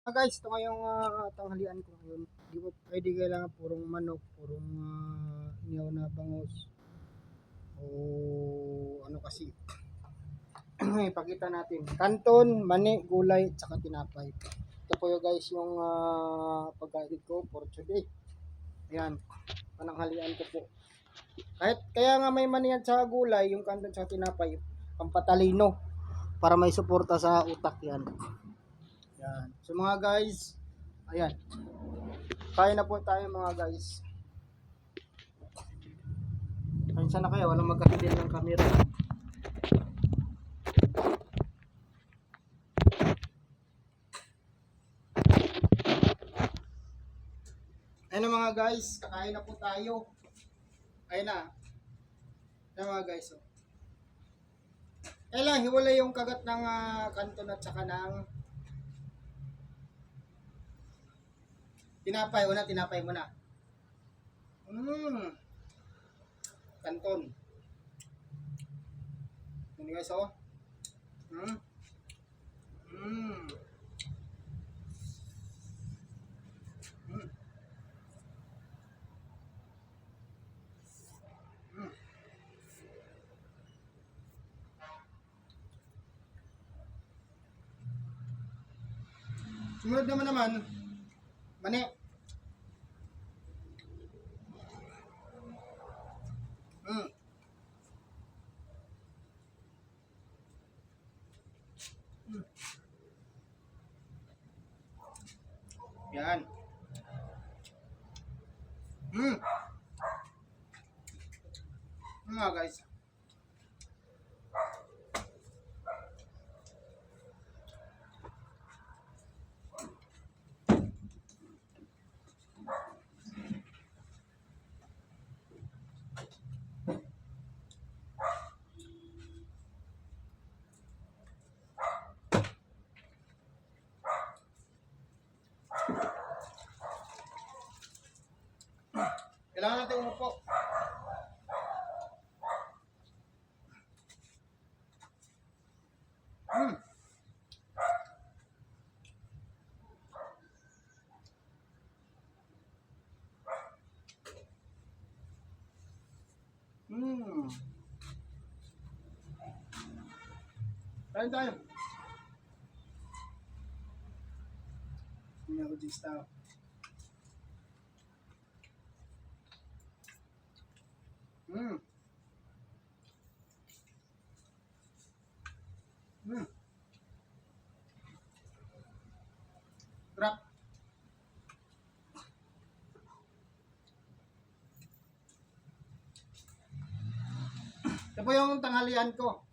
Guys, ito ngayong tanghalian ko ngayon. Di ko pwede kailangan purong manok, purong inyaw na bangus. O ano kasi. Ipakita natin. Kanton, mani, gulay, tsaka tinapay. Ito po yung guys yung pagkain ko for today. Ayan, pananghalian ko po. Kahit kaya nga may mani at sa gulay, yung kanton sa tinapay, pampatalino para may suporta sa utak yan. Yan. So mga guys, ayan. Kaya na po tayo mga guys. Ayun na kayo, walang magkatidin ng camera. Ayun na mga guys, kakain na po tayo. Ayun na. Ayun mga guys. Oh. Ayun hiwalay yung kagat ng kanton at saka ng tinapay. Una, tinapay mo na. Kanton. Yun guys, oh. Sumunod naman, mani. Yan. Mga guys. Kailangan natin umupo. Kain tayo. Hindi ako dista. Sarap. Ito po yung tanghalian ko.